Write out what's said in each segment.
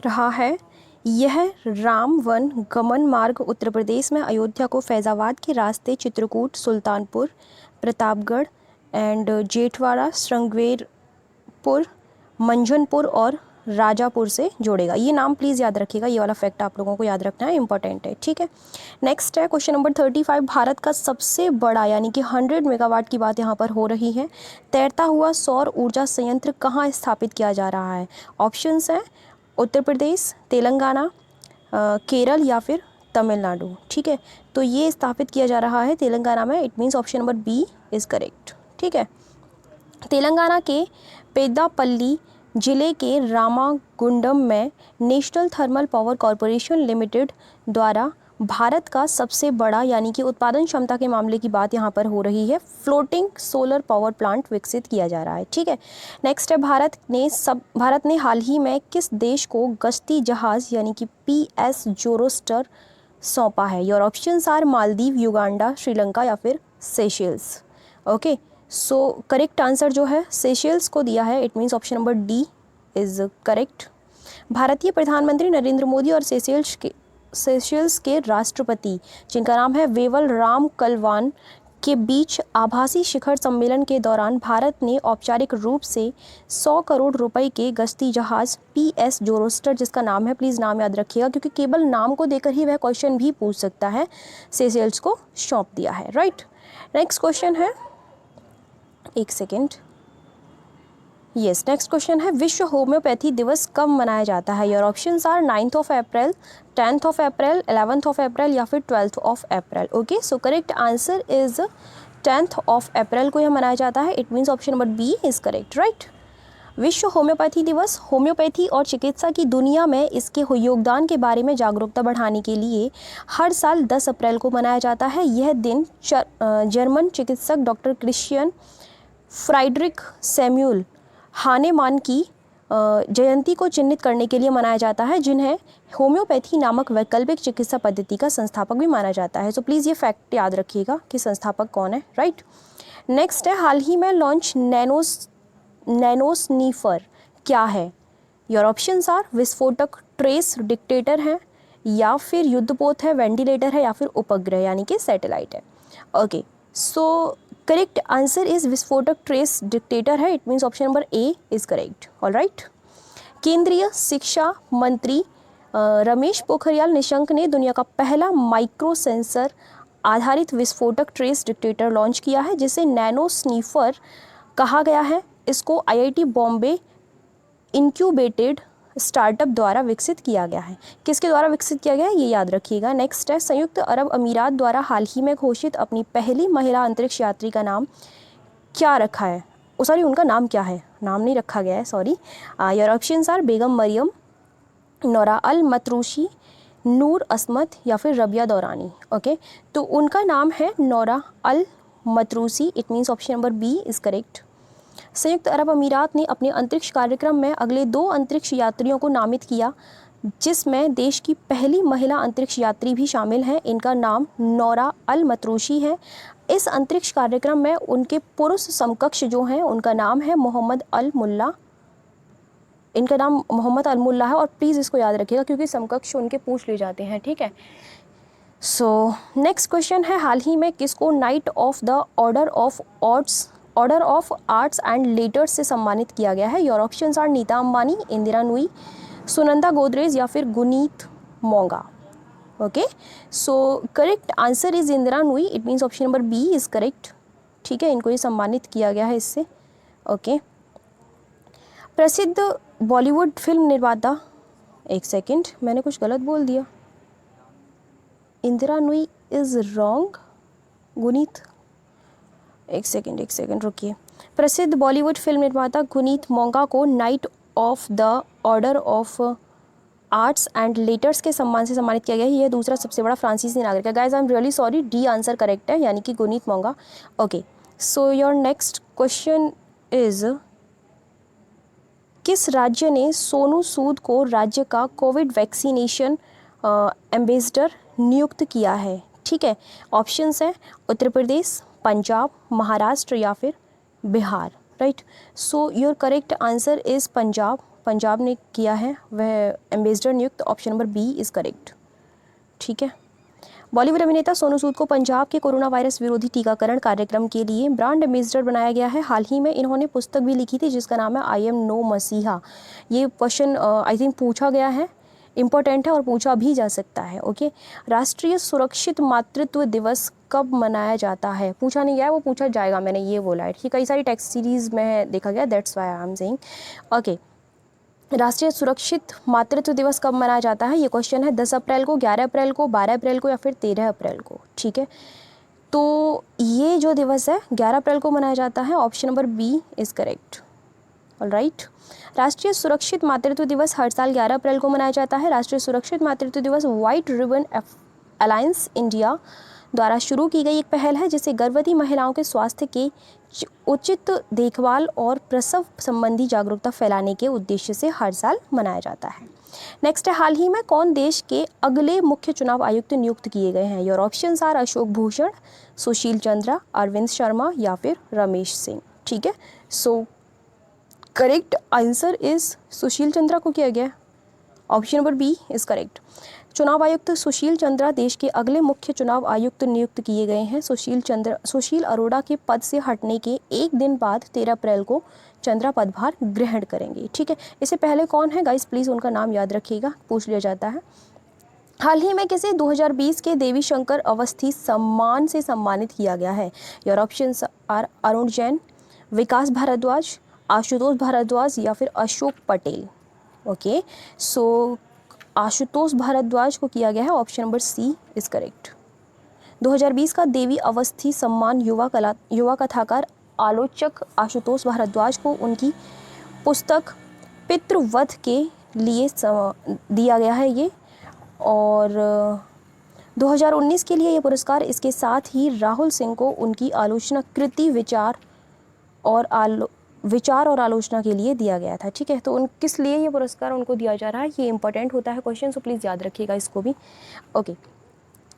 रहा है। यह राम वन गमन मार्ग उत्तर प्रदेश में अयोध्या को फैज़ाबाद के रास्ते चित्रकूट, सुल्तानपुर, प्रतापगढ़ एंड जेठवाड़ा, श्रृंगेरपुर, मंझनपुर और राजापुर से जोड़ेगा। ये नाम प्लीज़ याद रखिएगा, ये वाला फैक्ट आप लोगों को याद रखना है, इंपॉर्टेंट है, ठीक है। नेक्स्ट है क्वेश्चन नंबर 35, भारत का सबसे बड़ा यानी कि 100 मेगावाट की बात यहाँ पर हो रही है, तैरता हुआ सौर ऊर्जा संयंत्र कहाँ स्थापित किया जा रहा है। ऑप्शंस हैं उत्तर प्रदेश, तेलंगाना, केरल या फिर तमिलनाडु, ठीक है। तो ये स्थापित किया जा रहा है तेलंगाना में, it means option number B is correct, ठीक है। तेलंगाना के पेद्दापल्ली जिले के रामागुंडम में national thermal power corporation limited द्वारा भारत का सबसे बड़ा यानी कि उत्पादन क्षमता के मामले की बात यहाँ पर हो रही है, फ्लोटिंग सोलर पावर प्लांट विकसित किया जा रहा है, ठीक है। नेक्स्ट है भारत ने हाल ही में किस देश को गश्ती जहाज यानी कि PS जोरोस्टर सौंपा है। Your options are Maldives, Uganda, Sri Lanka या फिर Seychelles. Okay, so correct answer जो है सेशेल्स को दिया है, it means option number D is correct. भारतीय प्रधानमंत्री नरेंद्र मोदी और सेशेल्स के राष्ट्रपति जिनका नाम है वेवल राम कलवान के बीच आभासी शिखर सम्मेलन के दौरान भारत ने औपचारिक रूप से 100 करोड़ रुपए के गश्ती जहाज PS जोरोस्टर, जिसका नाम है, प्लीज़ नाम याद रखिएगा क्योंकि केवल नाम को देकर ही वह क्वेश्चन भी पूछ सकता है, सेशेल्स को सौंप दिया है, राइट। नेक्स्ट क्वेश्चन है, एक सेकेंड, यस, नेक्स्ट क्वेश्चन है विश्व होम्योपैथी दिवस कब मनाया जाता है। Your options are 9th of April, 10th of April, 11th of April या फिर 12th of April. Okay, so correct answer is 10th of April को यह मनाया जाता है, it means option number B is correct, right. विश्व homeopathy दिवस homeopathy और चिकित्सा की दुनिया में इसके योगदान के बारे में जागरूकता बढ़ाने के लिए हर साल 10 अप्रैल को मनाया जाता है। यह दिन जर्मन चिकित्सक डॉक्टर क्रिश्चियन फ्राइडरिक सैमुअल हानेमान की जयंती को चिन्हित करने के लिए मनाया जाता है, जिन्हें होम्योपैथी नामक वैकल्पिक चिकित्सा पद्धति का संस्थापक भी माना जाता है। तो प्लीज़ ये फैक्ट याद रखिएगा कि संस्थापक कौन है, राइट। नेक्स्ट है हाल ही में लॉन्च नैनोस्नीफर क्या है। योर ऑप्शंस आर विस्फोटक ट्रेस डिटेक्टर है या फिर युद्धपोत है, वेंटिलेटर है या फिर उपग्रह यानी कि सैटेलाइट है। Okay, so correct answer is विस्फोटक ट्रेस डिटेक्टर है, it means option number A is correct, alright. केंद्रीय शिक्षा मंत्री रमेश पोखरियाल निशंक ने दुनिया का पहला माइक्रो सेंसर आधारित विस्फोटक ट्रेस डिटेक्टर लॉन्च किया है, जिसे नैनो स्नीफर कहा गया है। इसको IIT बॉम्बे इंक्यूबेटेड स्टार्टअप द्वारा विकसित किया गया है। किसके द्वारा विकसित किया गया है ये याद रखिएगा। नेक्स्ट है संयुक्त अरब अमीरात द्वारा हाल ही में घोषित अपनी पहली महिला अंतरिक्ष यात्री का नाम क्या रखा है, सॉरी उनका नाम क्या है, नाम नहीं रखा गया है, sorry. Your options are Begum Mariam, Nora Al Matrooshi, Noor Asmat या फिर रबिया दौरानी। ओके, तो उनका नाम है Nora Al Matrooshi, it means option number B is correct. संयुक्त अरब अमीरात ने अपने अंतरिक्ष कार्यक्रम में अगले 2 अंतरिक्ष यात्रियों को नामित किया, जिसमें देश की पहली महिला अंतरिक्ष यात्री भी शामिल हैं। इनका नाम नोरा अल मतरूशी है। इस अंतरिक्ष कार्यक्रम में उनके पुरुष समकक्ष जो हैं उनका नाम है मोहम्मद अल मुल्ला, इनका नाम मोहम्मद अल मुल्ला है, और प्लीज़ इसको याद रखिएगा क्योंकि समकक्ष उनके पूछ ले जाते हैं, ठीक है। सो नेक्स्ट क्वेश्चन है हाल ही में किसको knight of the order of arts and letters से सम्मानित किया गया है। Your options are Nita Ambani, Indira Nooyi, Sunanda Godrej या फिर Guneet Monga. Okay, so correct answer is Indira Nooyi, it means option number B is correct, ठीक है। इनको ये सम्मानित किया गया है इससे। ओके, प्रसिद्ध बॉलीवुड फिल्म निर्माता, एक सेकेंड मैंने कुछ गलत बोल दिया, इंदिरा नुई इज रॉन्ग, गुनीत, एक सेकेंड रुकिए। प्रसिद्ध बॉलीवुड फिल्म निर्माता गुनीत मोंगा को night of the order of arts and letters के सम्मान से सम्मानित किया गया है। यह दूसरा सबसे बड़ा फ्रांसीसी नागरिक है। Guys I am really sorry, D answer correct है यानी कि Guneet Monga. Okay, so your next question is किस राज्य ने सोनू सूद को राज्य का कोविड वैक्सीनेशन एम्बेसडर नियुक्त किया है, ठीक है। ऑप्शंस हैं उत्तर प्रदेश, पंजाब, महाराष्ट्र या फिर Bihar, right. So your correct answer is Punjab, Punjab ने किया है वह एम्बेसडर नियुक्त, option number B is correct. ठीक है। बॉलीवुड अभिनेता सोनू सूद को पंजाब के कोरोना वायरस विरोधी टीकाकरण कार्यक्रम के लिए ब्रांड एम्बेसडर बनाया गया है। हाल ही में इन्होंने पुस्तक भी लिखी थी जिसका नाम है आई एम नो मसीहा। ये क्वेश्चन आई थिंक पूछा गया है, इम्पोर्टेंट है और पूछा भी जा सकता है। ओके, राष्ट्रीय सुरक्षित मातृत्व दिवस कब मनाया जाता है? पूछा नहीं गया है, वो पूछा जाएगा, मैंने ये बोला है। ठीक, कई सारी टेक्स्ट सीरीज़ में देखा गया, that's why I am saying. Okay, राष्ट्रीय सुरक्षित मातृत्व दिवस कब मनाया जाता है? ये क्वेश्चन है 10 अप्रैल को, 11 अप्रैल को, 12 अप्रैल को या फिर 13 अप्रैल को। ठीक है, तो ये जो दिवस है 11 अप्रैल को मनाया जाता है, option number B is correct. Alright, राष्ट्रीय सुरक्षित मातृत्व दिवस हर साल 11 अप्रैल को मनाया जाता है। राष्ट्रीय सुरक्षित मातृत्व दिवस व्हाइट रिबन अलायंस इंडिया द्वारा शुरू की गई एक पहल है जिसे गर्भवती महिलाओं के स्वास्थ्य के उचित देखभाल और प्रसव संबंधी जागरूकता फैलाने के उद्देश्य से हर साल मनाया जाता है। नेक्स्ट है, हाल ही में कौन देश के अगले मुख्य चुनाव आयुक्त नियुक्त किए गए हैं? Your options are Ashok Bhushan, Sushil Chandra, Arvind Sharma या फिर रमेश सिंह। ठीक है, so correct answer is Sushil Chandra को किया गया, option number B is correct. चुनाव आयुक्त सुशील चंद्रा देश के अगले मुख्य चुनाव आयुक्त नियुक्त किए गए हैं। सुशील अरोड़ा के पद से हटने के एक दिन बाद 13 अप्रैल को चंद्रा पदभार ग्रहण करेंगे। ठीक है, इससे पहले कौन है गाइस, प्लीज़ उनका नाम याद रखिएगा, पूछ लिया जाता है। हाल ही में किसे 2020 के देवी शंकर अवस्थी सम्मान से सम्मानित किया गया है? Your options are Arun Jain, Vikas Bhardwaj, Ashutosh Bhardwaj या फिर अशोक पटेल। ओके, सो आशुतोष भारद्वाज को किया गया है, option number C is correct. 2020 का देवी अवस्थी सम्मान युवा कथाकार आलोचक आशुतोष भारद्वाज को उनकी पुस्तक पितृवध के लिए दिया गया है ये, और 2019 के लिए ये पुरस्कार इसके साथ ही राहुल सिंह को उनकी आलोचना कृति विचार और आलोचना के लिए दिया गया था। ठीक है, तो उन किस लिए ये पुरस्कार उनको दिया जा रहा है, ये इंपॉर्टेंट होता है क्वेश्चन, सो प्लीज़ याद रखिएगा इसको भी। ओके,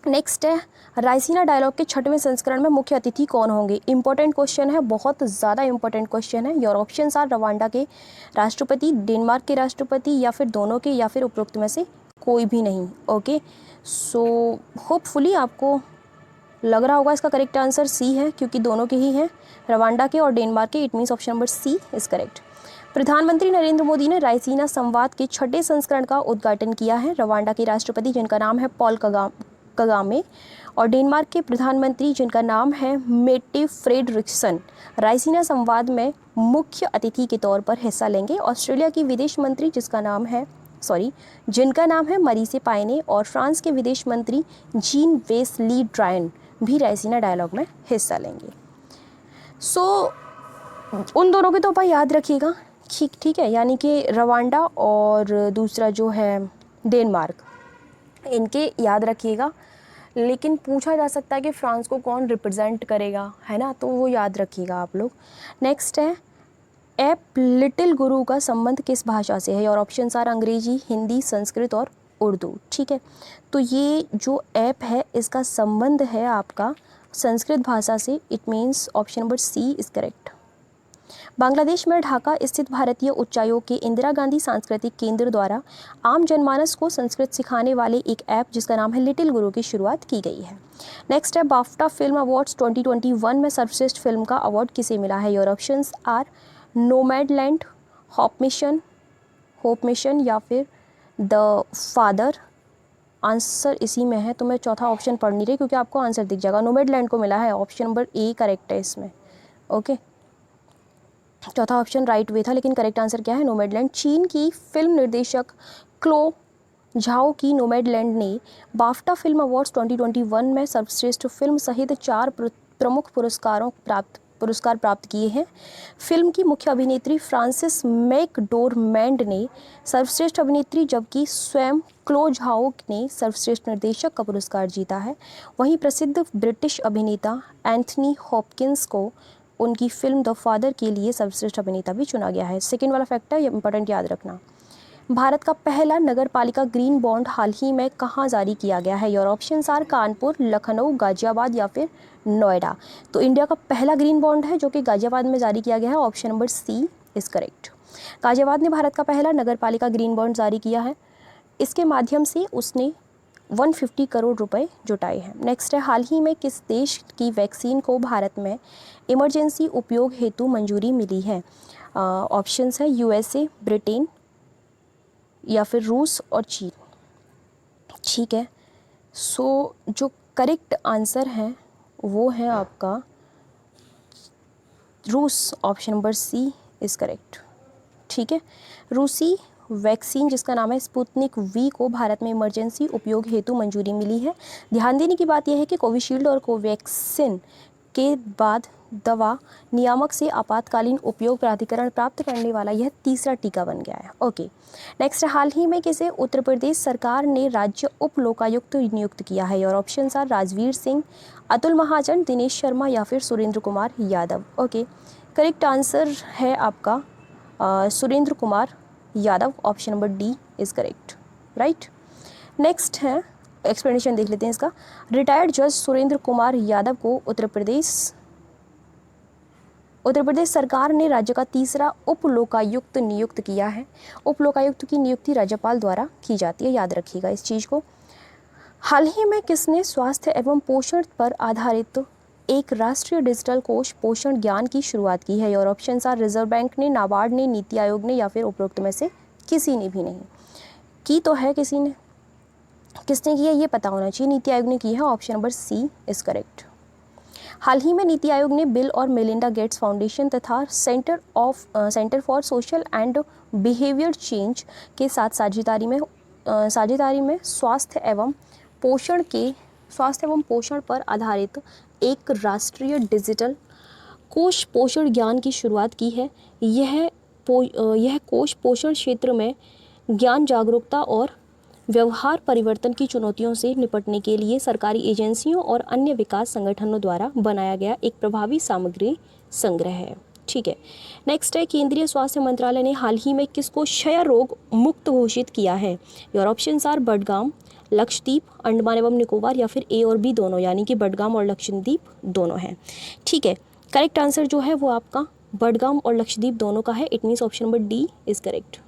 नेक्स्ट है, रायसीना डायलॉग के 6वें संस्करण में मुख्य अतिथि कौन होंगे? इंपॉर्टेंट क्वेश्चन है, बहुत ज़्यादा इंपॉर्टेंट क्वेश्चन है। योर ऑप्शंस आर रवांडा के राष्ट्रपति, डेनमार्क के राष्ट्रपति या फिर दोनों के या फिर उपरोक्त में से कोई भी नहीं। ओके, सो होपफुली आपको लग रहा होगा इसका करेक्ट आंसर सी है, क्योंकि दोनों के ही हैं, रवांडा के और डेनमार्क के। It means option number C is correct. प्रधानमंत्री नरेंद्र मोदी ने रायसीना संवाद के 6ठे संस्करण का उद्घाटन किया है। रवांडा के राष्ट्रपति जिनका नाम है पॉल कगामे और डेनमार्क के प्रधानमंत्री जिनका नाम है मेटे फ्रेडरिक्सन रायसीना संवाद में मुख्य अतिथि के तौर पर हिस्सा लेंगे। ऑस्ट्रेलिया की विदेश मंत्री जिनका नाम है मरीसे पायने और फ्रांस के विदेश मंत्री जीन वेस ली ड्रायन भी रायसीना डायलॉग में हिस्सा लेंगे। सो उन दोनों के तो आप याद रखिएगा, ठीक है, यानी कि रवांडा और दूसरा जो है डेनमार्क, इनके याद रखिएगा। लेकिन पूछा जा सकता है कि फ्रांस को कौन रिप्रेजेंट करेगा, है ना, तो वो याद रखिएगा आप लोग। नेक्स्ट है, ऐप लिटिल गुरु का संबंध किस भाषा से है? और ऑप्शंस आर अंग्रेजी, हिंदी, संस्कृत और उर्दू। ठीक है, तो ये जो ऐप है इसका संबंध है आपका संस्कृत भाषा से। It means option number C is correct. Bangladesh में ढाका स्थित भारतीय उच्चायोग के इंदिरा गांधी सांस्कृतिक केंद्र द्वारा आम जनमानस को संस्कृत सिखाने वाले एक ऐप जिसका नाम है लिटिल गुरु की शुरुआत की गई है। नेक्स्ट है, बाफ्टा फिल्म अवार्ड्स 2021 में सर्वश्रेष्ठ फिल्म का अवार्ड किसे मिला है? Your options are Nomadland, hope mission या फिर द फादर। आंसर इसी में है, तो मैं चौथा ऑप्शन पढ़ नहीं रही क्योंकि आपको आंसर दिख जाएगा। नोमैडलैंड को मिला है, ऑप्शन नंबर ए करेक्ट है इसमें। ओके, चौथा ऑप्शन राइट वे था, लेकिन करेक्ट आंसर क्या है? नोमैडलैंड। चीन की फिल्म निर्देशक क्लो झाओ की नोमैडलैंड ने बाफ्टा फिल्म अवार्ड्स 2021 में सर्वश्रेष्ठ फिल्म सहित 4 प्रमुख पुरस्कार प्राप्त किए हैं। फिल्म की मुख्य अभिनेत्री फ्रांसिस मैकडोरमैंड ने सर्वश्रेष्ठ अभिनेत्री, जबकि स्वयं क्लो झाओ ने सर्वश्रेष्ठ निर्देशक का पुरस्कार जीता है। वहीं प्रसिद्ध ब्रिटिश अभिनेता एंथनी हॉपकिंस को उनकी फिल्म द फादर के लिए सर्वश्रेष्ठ अभिनेता भी चुना गया है। सेकेंड वाला फैक्ट है, इंपॉर्टेंट याद रखना। भारत का पहला नगर पालिका ग्रीन बॉन्ड हाल ही में कहाँ जारी किया गया है? Your options are Kanpur, Lucknow, Ghaziabad या फिर नोएडा। तो इंडिया का पहला ग्रीन बॉन्ड है जो कि गाजियाबाद में जारी किया गया है, option number C is correct. Ghaziabad ने भारत का पहला नगरपालिका ग्रीन बॉन्ड जारी किया है। इसके माध्यम से उसने 150 करोड़ रुपए जुटाए हैं। नेक्स्ट है, हाल ही में किस देश की वैक्सीन को भारत में इमरजेंसी उपयोग हेतु मंजूरी मिली है? ऑप्शंस है यूएसए, ब्रिटेन या फिर रूस और चीन। ठीक है, सो जो करेक्ट आंसर है वो है आपका रूस। Option number C is correct. ठीक है, रूसी वैक्सीन जिसका नाम है स्पुतनिक वी को भारत में इमरजेंसी उपयोग हेतु मंजूरी मिली है। ध्यान देने की बात यह है कि कोविशील्ड और कोवैक्सिन के बाद दवा नियामक से आपातकालीन उपयोग प्राधिकरण प्राप्त करने वाला यह तीसरा टीका बन गया है। ओके, नेक्स्ट, हाल ही में किसे उत्तर प्रदेश सरकार ने राज्य उप लोकायुक्त नियुक्त किया है? और ऑप्शन आर राजवीर सिंह, अतुल महाजन, दिनेश शर्मा या फिर Surendra Kumar Yadav. Okay, correct answer है आपका Surendra Kumar Yadav. Option number D is correct, right. Next है, एक्सप्लेनेशन देख लेते हैं इसका। रिटायर्ड जज सुरेंद्र कुमार यादव को उत्तर प्रदेश सरकार ने राज्य का तीसरा उप लोकायुक्त नियुक्त किया है। उप लोकायुक्त की नियुक्ति राज्यपाल द्वारा की जाती है, याद रखिएगा इस चीज़ को। हाल ही में किसने स्वास्थ्य एवं पोषण पर आधारित एक राष्ट्रीय डिजिटल कोष पोषण ज्ञान की शुरुआत की है? और ऑप्शन आर रिजर्व बैंक ने, नाबार्ड ने, नीति आयोग ने या फिर उपरोक्त में से किसी ने भी नहीं की। तो है किसी ने, किसने की है ये पता होना चाहिए। नीति आयोग ने की है। Option number C is correct. हाल ही में नीति आयोग ने बिल और मेलिंडा गेट्स फाउंडेशन तथा Centre for Social and Behaviour Change के साथ साझेदारी में स्वास्थ्य एवं पोषण पर आधारित एक राष्ट्रीय डिजिटल कोष पोषण ज्ञान की शुरुआत की है। यह कोष पोषण क्षेत्र में ज्ञान जागरूकता और व्यवहार परिवर्तन की चुनौतियों से निपटने के लिए सरकारी एजेंसियों और अन्य विकास संगठनों द्वारा बनाया गया एक प्रभावी सामग्री संग्रह है। ठीक है, नेक्स्ट है, केंद्रीय स्वास्थ्य मंत्रालय ने हाल ही में किसको क्षय रोग मुक्त घोषित किया है? Your options are Budgam, Lakshadweep, Andaman एवं निकोबार या फिर ए और बी दोनों, यानी कि बडगाम और लक्षद्वीप दोनों हैं। ठीक है, करेक्ट आंसर जो है वो आपका बडगाम और लक्षद्वीप दोनों का है। It means option number D is correct.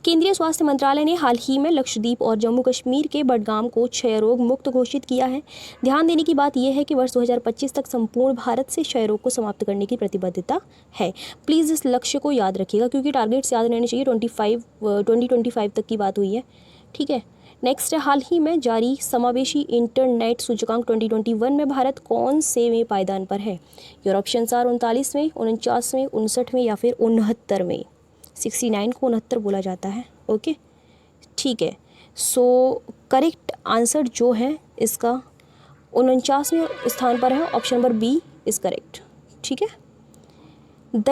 केंद्रीय स्वास्थ्य मंत्रालय ने हाल ही में लक्षद्वीप और जम्मू कश्मीर के बडगाम को क्षय रोग मुक्त घोषित किया है। ध्यान देने की बात यह है कि वर्ष 2025 तक संपूर्ण भारत से क्षय रोग को समाप्त करने की प्रतिबद्धता है। प्लीज़ इस लक्ष्य को याद रखिएगा क्योंकि टारगेट्स याद रहने चाहिए। 2025 तक की बात हुई है। ठीक है, नेक्स्ट है, हाल ही में जारी समावेशी इंटरनेट सूचकांक 2021 में भारत कौन से में पायदान पर है? योर ऑप्शंस आर 39वें, 49वें, 59वें या फिर 69वें। 69 को 69 बोला जाता है। ओके, ठीक है, सो करेक्ट आंसर जो है इसका 49वें स्थान पर है। Option number B is correct. ठीक है, द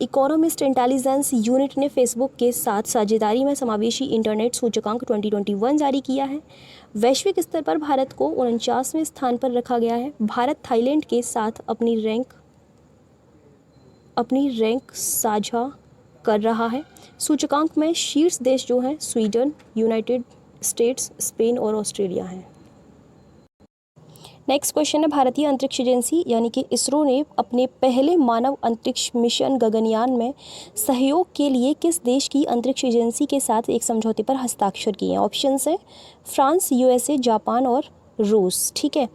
इकोनॉमिस्ट इंटेलिजेंस यूनिट ने फेसबुक के साथ साझेदारी में समावेशी इंटरनेट सूचकांक 2021 जारी किया है। वैश्विक स्तर पर भारत को 49वें स्थान पर रखा गया है। भारत थाईलैंड के साथ अपनी रैंक साझा कर रहा है। सूचकांक में शीर्ष देश जो हैं स्वीडन, यूनाइटेड स्टेट्स, स्पेन और ऑस्ट्रेलिया हैं। नेक्स्ट क्वेश्चन है, भारतीय अंतरिक्ष एजेंसी यानी कि इसरो ने अपने पहले मानव अंतरिक्ष मिशन गगनयान में सहयोग के लिए किस देश की अंतरिक्ष एजेंसी के साथ एक समझौते पर हस्ताक्षर किए हैं? ऑप्शंस है फ्रांस, यूएसए, जापान और रूस। ठीक है,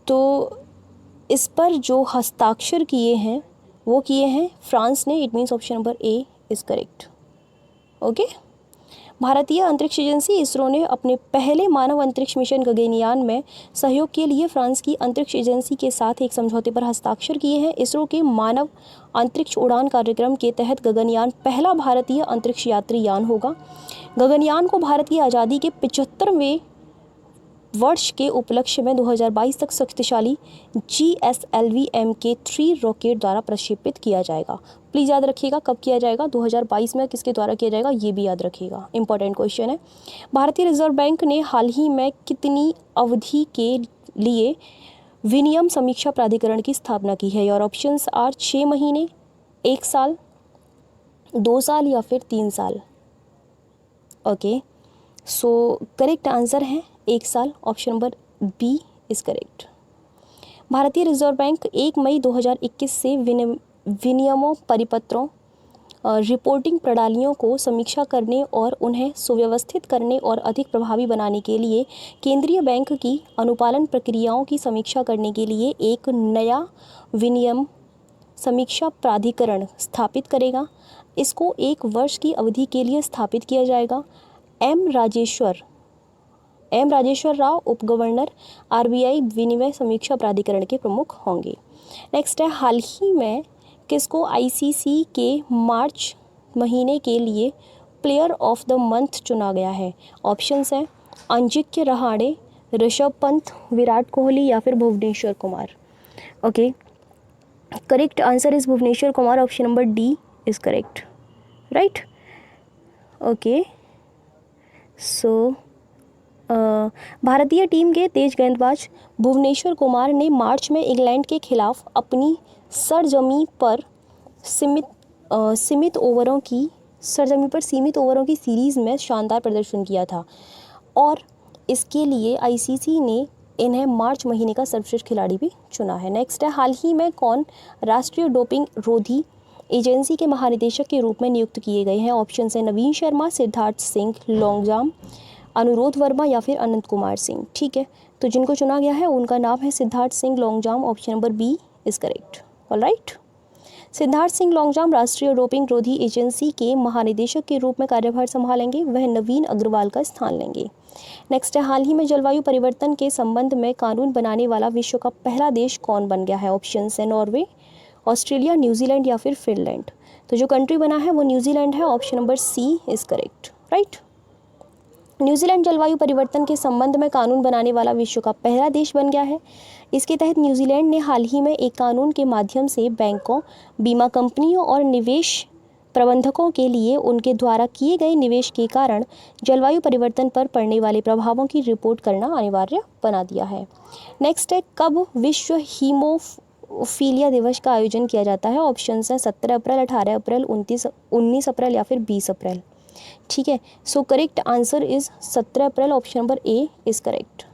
तो इस पर जो हस्ताक्षर किए हैं वो किए हैं फ्रांस ने। It means option number A is correct. Okay, भारतीय अंतरिक्ष एजेंसी इसरो ने अपने पहले मानव अंतरिक्ष मिशन गगनयान में सहयोग के लिए फ्रांस की अंतरिक्ष एजेंसी के साथ एक समझौते पर हस्ताक्षर किए हैं। इसरो के मानव अंतरिक्ष उड़ान कार्यक्रम के तहत गगनयान पहला भारतीय अंतरिक्ष यात्री यान होगा। गगनयान को भारत की आज़ादी के 75वें वर्ष के उपलक्ष्य में 2022 तक शक्तिशाली GSLV Mk3 रॉकेट द्वारा प्रक्षेपित किया जाएगा। प्लीज़ याद रखिएगा कब किया जाएगा, 2022 में किसके द्वारा किया जाएगा ये भी याद रखिएगा, इंपॉर्टेंट क्वेश्चन है। भारतीय रिजर्व बैंक ने हाल ही में कितनी अवधि के लिए विनियम समीक्षा प्राधिकरण की स्थापना की है? और ऑप्शंस आर 6 महीने, 1 साल, 2 साल या फिर 3 साल। ओके, सो करेक्ट आंसर है 1 साल। Option number B is correct. भारतीय रिजर्व बैंक 1 मई 2021 से विनियमों, परिपत्रों, रिपोर्टिंग प्रणालियों को समीक्षा करने और उन्हें सुव्यवस्थित करने और अधिक प्रभावी बनाने के लिए केंद्रीय बैंक की अनुपालन प्रक्रियाओं की समीक्षा करने के लिए एक नया विनियम समीक्षा प्राधिकरण स्थापित करेगा। इसको 1 वर्ष की अवधि के लिए स्थापित किया जाएगा। एम राजेश्वर राव उप गवर्नर आरबीआई विनिमय समीक्षा प्राधिकरण के प्रमुख होंगे। नेक्स्ट है, हाल ही में किसको आईसीसी के मार्च महीने के लिए प्लेयर ऑफ द मंथ चुना गया है? ऑप्शंस हैं अजिंक्य रहाणे, ऋषभ पंत, विराट कोहली या फिर Bhuvneshwar Kumar. Okay, correct answer is Bhuvneshwar Kumar. Option number D is correct, right. Okay, so भारतीय टीम के तेज गेंदबाज भुवनेश्वर कुमार ने मार्च में इंग्लैंड के खिलाफ अपनी सरजमी पर सीमित ओवरों की सीरीज़ में शानदार प्रदर्शन किया था और इसके लिए आईसीसी ने इन्हें मार्च महीने का सर्वश्रेष्ठ खिलाड़ी भी चुना है। नेक्स्ट है, हाल ही में कौन राष्ट्रीय डोपिंग रोधी एजेंसी के महानिदेशक के रूप में नियुक्त किए गए हैं? ऑप्शन है नवीन शर्मा, सिद्धार्थ सिंह लॉन्गजाम, अनुरोध वर्मा या फिर अनंत कुमार सिंह। ठीक है, तो जिनको चुना गया है उनका नाम है Siddharth Singh Longjam. Option number B is correct. Alright, Siddharth Singh Longjam राष्ट्रीय डोपिंग रोधी एजेंसी के महानिदेशक के रूप में कार्यभार संभालेंगे। वह नवीन अग्रवाल का स्थान लेंगे। नेक्स्ट है, हाल ही में जलवायु परिवर्तन के संबंध में कानून बनाने वाला विश्व का पहला देश कौन बन गया है? ऑप्शन है नॉर्वे, ऑस्ट्रेलिया, न्यूजीलैंड या फिर फिनलैंड। तो जो कंट्री बना है वो न्यूजीलैंड है। Option number C is correct, right. New Zealand जलवायु परिवर्तन के संबंध में कानून बनाने वाला विश्व का पहला देश बन गया है। इसके तहत न्यूजीलैंड ने हाल ही में एक कानून के माध्यम से बैंकों, बीमा कंपनियों और निवेश प्रबंधकों के लिए उनके द्वारा किए गए निवेश के कारण जलवायु परिवर्तन पर पड़ने वाले प्रभावों की रिपोर्ट करना अनिवार्य बना दिया है। नेक्स्ट है, कब विश्व हीमोफीलिया दिवस का आयोजन किया जाता है? ऑप्शन है 17 अप्रैल, 18 अप्रैल, 19 अप्रैल या फिर 20 अप्रैल। ठीक है, so correct answer is 17 April. Option number A is correct.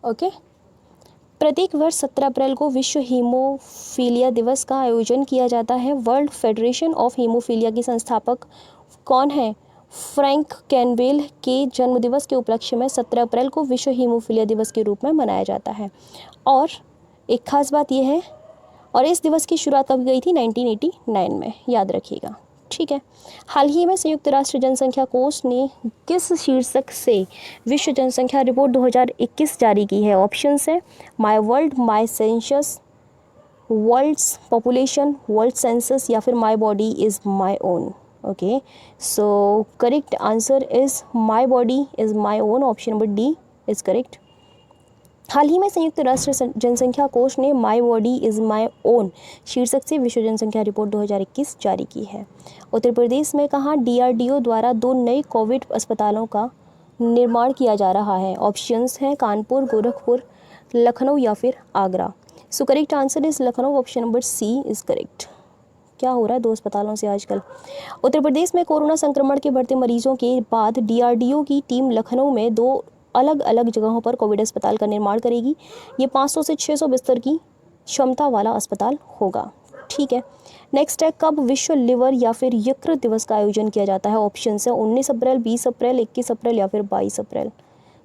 Okay, प्रत्येक वर्ष 17 अप्रैल को विश्व हीमोफीलिया दिवस का आयोजन किया जाता है। वर्ल्ड फेडरेशन ऑफ हीमोफीलिया के संस्थापक कौन है? फ्रैंक कैनवेल के जन्मदिवस के उपलक्ष्य में 17 अप्रैल को विश्व हीमोफीलिया दिवस के रूप में मनाया जाता है। और एक खास बात यह है, और इस दिवस की शुरुआत कब गई थी? 1989 में, याद रखिएगा। ठीक है, हाल ही में संयुक्त राष्ट्र जनसंख्या कोष ने किस शीर्षक से विश्व जनसंख्या रिपोर्ट 2021 जारी की है? ऑप्शंस है my world, my census, world's population, world census या फिर my body is my own. Okay, so correct answer is my body is my own. Option number D is correct. हाल ही में संयुक्त राष्ट्र जनसंख्या कोष ने my body is my own शीर्षक से विश्व जनसंख्या रिपोर्ट 2021 जारी की है। उत्तर प्रदेश में कहाँ डीआरडीओ द्वारा 2 नए कोविड अस्पतालों का निर्माण किया जा रहा है? ऑप्शंस हैं कानपुर, गोरखपुर, लखनऊ या फिर Agra. So correct answer is Lucknow. Option number C is correct. क्या हो रहा है 2 अस्पतालों से आजकल? उत्तर प्रदेश में कोरोना संक्रमण के बढ़ते मरीजों के बाद डीआरडीओ की टीम लखनऊ में 2 अलग अलग जगहों पर कोविड अस्पताल का निर्माण करेगी। ये 500 से 600 बिस्तर की क्षमता वाला अस्पताल होगा। ठीक है, नेक्स्ट है, कब विश्व लिवर या फिर यकृत दिवस का आयोजन किया जाता है? ऑप्शन है 19 अप्रैल, 20 अप्रैल, 21 अप्रैल या फिर 22 अप्रैल।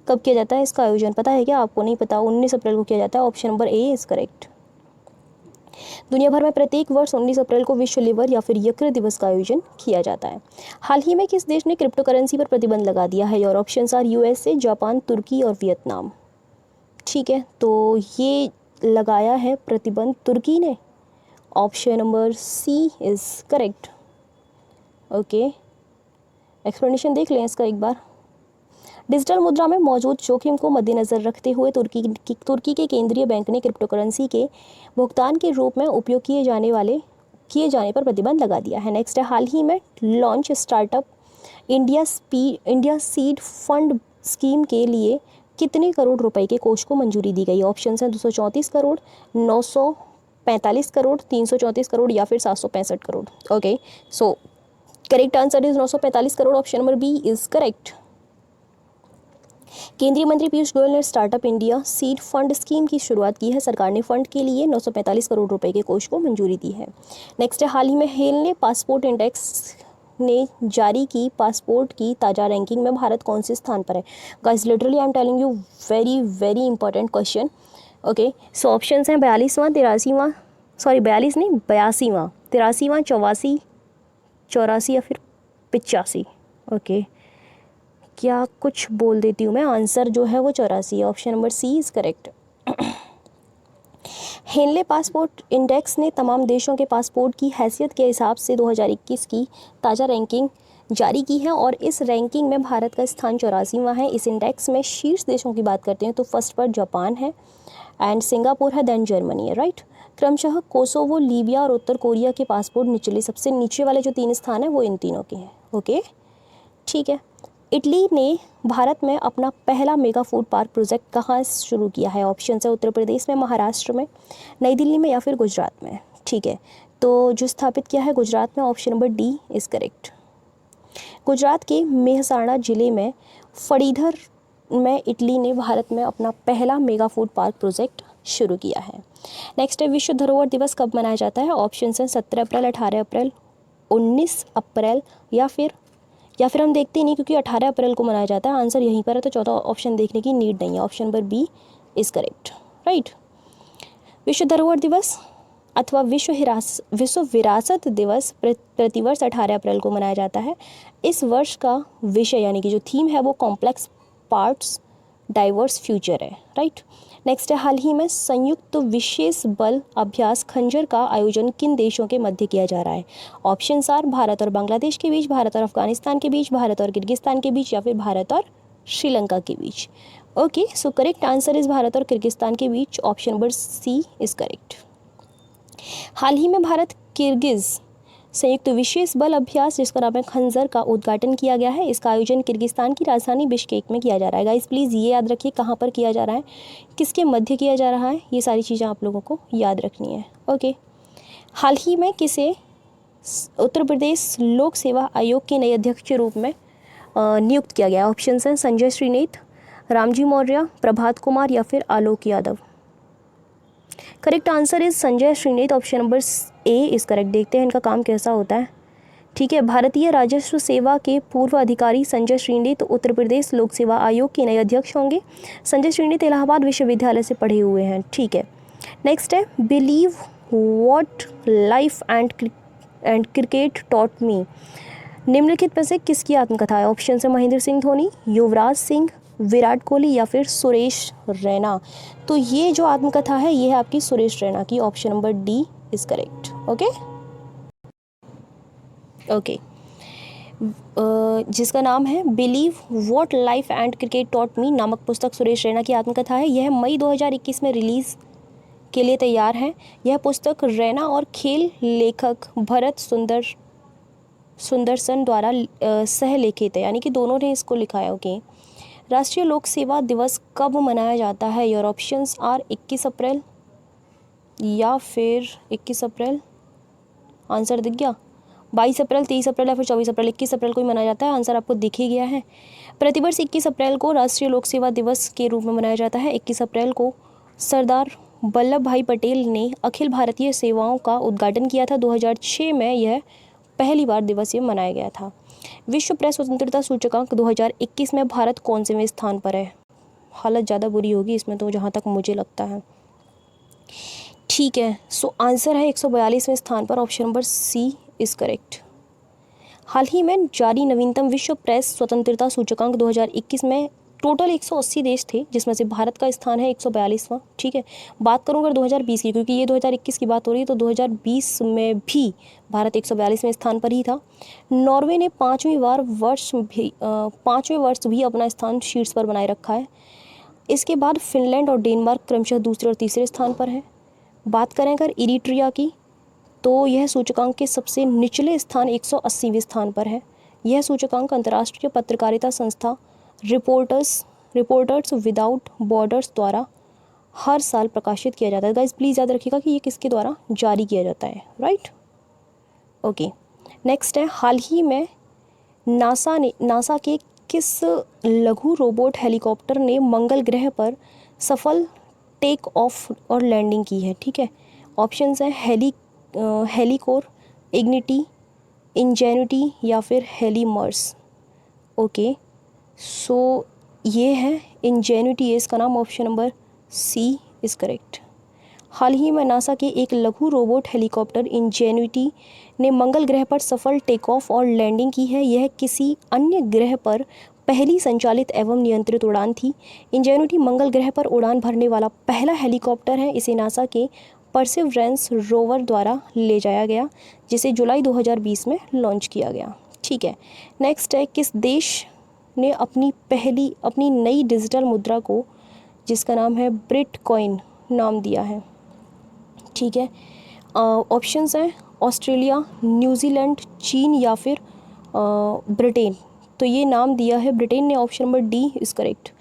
कब किया जाता है इसका आयोजन? पता है क्या आपको? नहीं पता? 19 अप्रैल को किया जाता है। Option number A is correct. दुनिया भर में प्रत्येक वर्ष 19 अप्रैल को विश्व लिवर या फिर यकृत दिवस का आयोजन किया जाता है। हाल ही में किस देश ने क्रिप्टो करेंसी पर प्रतिबंध लगा दिया है? और ऑप्शंस आर यूएसए, जापान, तुर्की और वियतनाम। ठीक है, तो ये लगाया है प्रतिबंध तुर्की ने। Option number C is correct. Okay, explanation देख लें इसका एक बार। डिजिटल मुद्रा में मौजूद जोखिम को मद्देनज़र रखते हुए तुर्की के केंद्रीय बैंक ने क्रिप्टो करेंसी के भुगतान के रूप में उपयोग किए जाने पर प्रतिबंध लगा दिया है। नेक्स्ट है, हाल ही में launch startup India seed fund scheme के लिए कितने करोड़ रुपए के कोष को मंजूरी दी गई? ऑप्शन हैं 234 करोड़, 945 करोड़, 334 करोड़ या फिर 765 crore. Okay, so correct answer is 945 crore. Option number B is correct. केंद्रीय मंत्री पीयूष गोयल ने startup India seed fund scheme की शुरुआत की है। सरकार ने फंड के लिए 945 करोड़ रुपए के कोष को मंजूरी दी है। नेक्स्ट है, हाल ही में हेल ने पासपोर्ट इंडेक्स ने जारी की पासपोर्ट की ताज़ा रैंकिंग में भारत कौन से स्थान पर है। Guys literally I am telling you very very important question. Okay, so options हैं 42वां, 83वां, सॉरी 42 नहीं 82वां, 83वां, 84, 84 या फिर 85। ओके, क्या कुछ बोल देती हूँ मैं, आंसर जो है वो 84 है। Option number C is correct. Henley passport index ने तमाम देशों के पासपोर्ट की हैसियत के हिसाब से 2021 की ताज़ा रैंकिंग जारी की है और इस रैंकिंग में भारत का स्थान 84वां है। इस इंडेक्स में शीर्ष देशों की बात करते हैं तो फर्स्ट पर जापान है एंड सिंगापुर है, देन जर्मनी है, राइट। क्रमशः कोसोवो, लीबिया और उत्तर कोरिया के पासपोर्ट निचले, सबसे नीचे वाले जो 3 स्थान हैं वो इन तीनों के हैं। ओके, ठीक है। इटली ने भारत में अपना पहला मेगा फूड पार्क प्रोजेक्ट कहाँ शुरू किया है। ऑप्शन है उत्तर प्रदेश में, महाराष्ट्र में, नई दिल्ली में या फिर गुजरात में। ठीक है, तो जो स्थापित किया है गुजरात में, option number D is correct. Gujarat के मेहसाणा जिले में फड़ीधर में इटली ने भारत में अपना पहला मेगा फूड पार्क प्रोजेक्ट शुरू किया है। नेक्स्ट है, विश्व धरोहर दिवस कब मनाया जाता है। ऑप्शन है 17 अप्रैल, 18 अप्रैल, 19 अप्रैल या फिर हम देखते ही नहीं क्योंकि 18 अप्रैल को मनाया जाता है। आंसर यहीं पर है तो चौथा ऑप्शन देखने की नीड नहीं है। Option number B is correct, right. विश्व धरोहर दिवस अथवा विश्व विरासत दिवस प्रतिवर्ष 18 अप्रैल को मनाया जाता है। इस वर्ष का विषय यानी कि जो थीम है वो कॉम्प्लेक्स पार्ट्स डाइवर्स फ्यूचर है, राइट। नेक्स्ट है, हाल ही में संयुक्त विशेष बल अभ्यास खंजर का आयोजन किन देशों के मध्य किया जा रहा है। ऑप्शंस आर भारत और बांग्लादेश के बीच, भारत और अफगानिस्तान के बीच, भारत और किर्गिस्तान के बीच या फिर भारत और श्रीलंका के बीच। Okay, so correct answer is Bharat और किर्गिस्तान के बीच। Option number C is correct. हाल ही में भारत किर्गिज संयुक्त विशेष बल अभ्यास जिसका नाम है खंजर का उद्घाटन किया गया है। इसका आयोजन किर्गिस्तान की राजधानी बिश्केक में किया जा रहा है। गाइस प्लीज़ ये याद रखिए कहाँ पर किया जा रहा है, किसके मध्य किया जा रहा है, ये सारी चीज़ें आप लोगों को याद रखनी है। ओके, हाल ही में किसे उत्तर प्रदेश लोक सेवा आयोग के नए अध्यक्ष के रूप में नियुक्त किया गया। ऑप्शन हैं संजय श्रीनेत, रामजी मौर्य, प्रभात कुमार या फिर Alok Yadav. Correct answer is Sanjay Shrinet. Option number A is correct. देखते हैं इनका काम कैसा होता है। ठीक है, भारतीय राजस्व सेवा के पूर्व अधिकारी संजय श्रीनेत उत्तर प्रदेश लोक सेवा आयोग के नए अध्यक्ष होंगे। संजय श्रीनेत इलाहाबाद विश्वविद्यालय से पढ़े हुए हैं। ठीक है, नेक्स्ट है, believe what life and cricket taught me निम्नलिखित में से किसकी आत्मकथा है। ऑप्शन है महेंद्र सिंह धोनी, युवराज सिंह, विराट कोहली या फिर सुरेश रैना। तो ये जो आत्मकथा है ये है आपकी सुरेश रैना की। Option number D is correct. Okay okay, जिसका नाम है believe what life and cricket taught me नामक पुस्तक सुरेश रैना की आत्मकथा है। यह मई 2021 में रिलीज़ के लिए तैयार है। यह पुस्तक रैना और खेल लेखक भरत सुंदरसन द्वारा सहलिखित है, यानी कि दोनों ने इसको लिखा है। ओके, राष्ट्रीय लोक सेवा दिवस कब मनाया जाता है। योर ऑप्शंस आर 21 अप्रैल या फिर 21 अप्रैल, आंसर दिख गया, 22 अप्रैल, 23 अप्रैल या फिर 24 अप्रैल। 21 अप्रैल को ही मनाया जाता है, आंसर आपको दिख ही गया है। प्रतिवर्ष 21 अप्रैल को राष्ट्रीय लोक सेवा दिवस के रूप में मनाया जाता है। 21 अप्रैल को सरदार वल्लभ भाई पटेल ने अखिल भारतीय सेवाओं का उद्घाटन किया था। 2006 में यह पहली बार दिवस ये मनाया गया था। विश्व प्रेस स्वतंत्रता सूचकांक 2021 में भारत कौन से स्थान पर है। हालत ज़्यादा बुरी होगी इसमें तो जहाँ तक मुझे लगता है। ठीक है, सो आंसर है 142वें स्थान पर। Option number C is correct. हाल ही में जारी नवीनतम विश्व प्रेस स्वतंत्रता सूचकांक 2021 में टोटल 180 देश थे, जिसमें से भारत का स्थान है 142वां। ठीक है, बात करूँ अगर 2020 की, क्योंकि ये 2021 की बात हो रही है, तो 2020 में भी भारत 142वें स्थान पर ही था। नॉर्वे ने 5वें वर्ष भी अपना स्थान शीर्ष पर बनाए रखा है। इसके बाद फिनलैंड और डेनमार्क क्रमशः दूसरे और तीसरे स्थान पर है। बात करें अगर इरिट्रिया की, तो यह सूचकांक के सबसे निचले स्थान 180वें स्थान पर है। यह सूचकांक अंतर्राष्ट्रीय पत्रकारिता संस्था रिपोर्टर्स विदाउट बॉर्डर्स द्वारा हर साल प्रकाशित किया जाता है। गाइस प्लीज़ याद रखिएगा कि ये किसके द्वारा जारी किया जाता है, राइट। ओके, नेक्स्ट है, हाल ही में नासा के किस लघु रोबोट हेलीकॉप्टर ने मंगल ग्रह पर सफल टेक ऑफ और लैंडिंग की है? ठीक है, ऑप्शंस हैं हेलिकोर, इग्निटी, इंजेन्युटी या फिर हेलीमर्स। ओके, सो ये है इंजेन्युटी, इसका नाम। Option number C is correct. हाल ही में नासा के एक लघु रोबोट हेलीकॉप्टर इंजेन्युटी ने मंगल ग्रह पर सफल टेक ऑफ और लैंडिंग की है। यह किसी अन्य ग्रह पर पहली संचालित एवं नियंत्रित उड़ान थी। इंजेन्युटी मंगल ग्रह पर उड़ान भरने वाला पहला हेलीकॉप्टर है। इसे नासा के परसिवरेंस रोवर द्वारा ले जाया गया, जिसे जुलाई 2020 में लॉन्च किया गया। ठीक है, नेक्स्ट है, किस देश ने अपनी नई डिजिटल मुद्रा को, जिसका नाम है बिटकॉइन, नाम दिया है? ठीक है, ऑप्शंस हैं ऑस्ट्रेलिया, न्यूजीलैंड, चीन या फिर ब्रिटेन। तो ये नाम दिया है ब्रिटेन ने। Option number D is correct.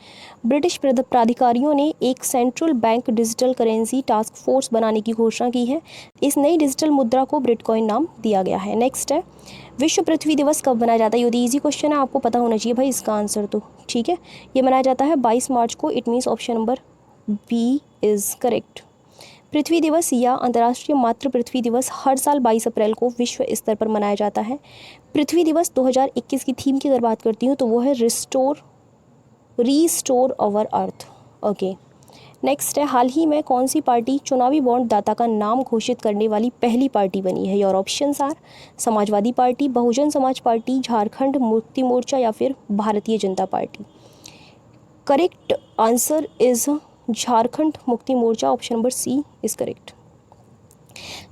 British प्राधिकारियों ने एक central bank digital currency task force बनाने की घोषणा की है। इस नई डिजिटल मुद्रा को बिटकॉइन नाम दिया गया है। नेक्स्ट है, विश्व पृथ्वी दिवस कब मनाया जाता है? ये ईजी क्वेश्चन है, आपको पता होना चाहिए भाई इसका आंसर तो। ठीक है, ये मनाया जाता है 22 मार्च को। It means option number B is correct. पृथ्वी दिवस या अंतर्राष्ट्रीय मातृ पृथ्वी दिवस हर साल 22 अप्रैल को विश्व स्तर पर मनाया जाता है। पृथ्वी दिवस 2021 की थीम की अगर बात करती हूँ तो वो है रीस्टोर अवर अर्थ। ओके, नेक्स्ट है, हाल ही में कौन सी पार्टी चुनावी बॉन्ड दाता का नाम घोषित करने वाली पहली पार्टी बनी है? Your options are Samajwadi party, Bahujan Samaj party, Jharkhand Mukti Morcha या फिर Bharatiya Janata party. Correct answer is Jharkhand Mukti Morcha. Option number C is correct.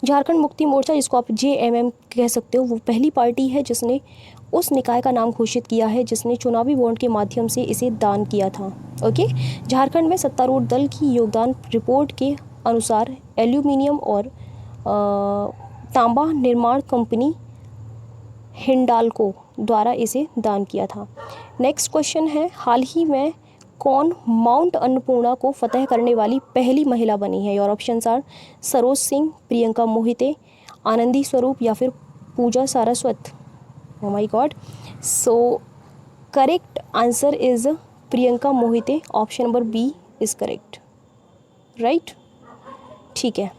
Jharkhand Mukti Morcha, जिसको आप JMM कह सकते हो, वो पहली पार्टी है जिसने उस निकाय का नाम घोषित किया है जिसने चुनावी बॉन्ड के माध्यम से इसे दान किया था। ओके, झारखंड में सत्तारूढ़ दल की योगदान रिपोर्ट के अनुसार एल्यूमिनियम और तांबा निर्माण कंपनी हिंडाल्को द्वारा इसे दान किया था। नेक्स्ट क्वेश्चन है, हाल ही में कौन माउंट अन्नपूर्णा को फतह करने वाली पहली महिला बनी है? Your options are Saroj Singh, Priyanka Mohite, Anandi Swaroop या फिर Pooja Saraswat. Oh my god, so correct answer is Priyanka Mohite. Option number B is correct, right. ठीक है,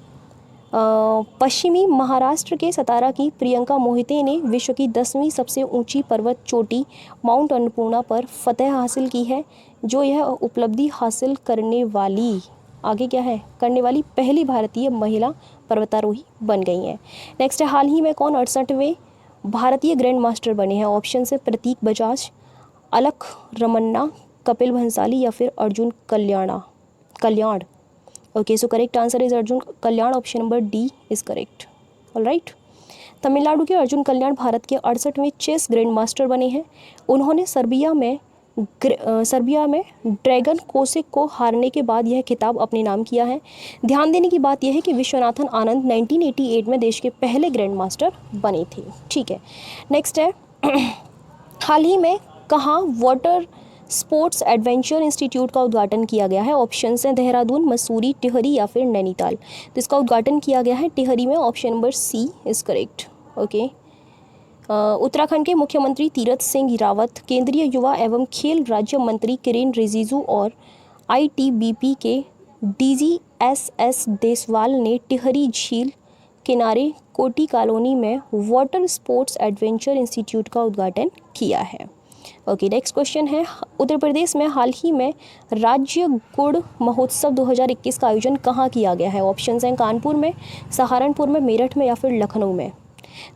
पश्चिमी महाराष्ट्र के सतारा की प्रियंका मोहिते ने विश्व की 10वीं सबसे ऊंची पर्वत चोटी माउंट अन्नपूर्णा पर फतह हासिल की है, जो यह उपलब्धि हासिल करने वाली करने वाली पहली भारतीय महिला पर्वतारोही बन गई हैं। नेक्स्ट है, हाल ही में कौन 68वें भारतीय ग्रैंड मास्टर बने हैं? ऑप्शन से प्रतीक बजाज, अलख रमन्ना, कपिल भंसाली या फिर Arjun Kalyan. Okay, so correct answer is Arjun Kalyan. Option number D is correct. Alright, Tamil Nadu के अर्जुन कल्याण भारत के 68वें चेस ग्रैंड मास्टर बने हैं। उन्होंने सर्बिया में ड्रैगन कोसिक को हारने के बाद यह खिताब अपने नाम किया है। ध्यान देने की बात यह है कि विश्वनाथन आनंद 1988 में देश के पहले ग्रैंड मास्टर बने थे। ठीक है, नेक्स्ट है, हाल ही में कहाँ वाटर स्पोर्ट्स एडवेंचर इंस्टीट्यूट का उद्घाटन किया गया है? ऑप्शन हैं देहरादून, मसूरी, टिहरी या फिर नैनीताल। तो इसका उद्घाटन किया गया है टिहरी में। Option number C is correct. Okay, Uttarakhand के मुख्यमंत्री तीरथ सिंह रावत, केंद्रीय युवा एवं खेल राज्य मंत्री किरेन रिजिजू और ITBP के DG SS देसवाल ने टिहरी झील किनारे कोटी कॉलोनी में वाटर स्पोर्ट्स एडवेंचर इंस्टीट्यूट का उद्घाटन किया है। ओके, नेक्स्ट क्वेश्चन है, उत्तर प्रदेश में हाल ही में राज्य गुड़ महोत्सव 2021 का आयोजन कहाँ किया गया है? ऑप्शंस हैं कानपुर में, सहारनपुर में, मेरठ में या फिर लखनऊ में।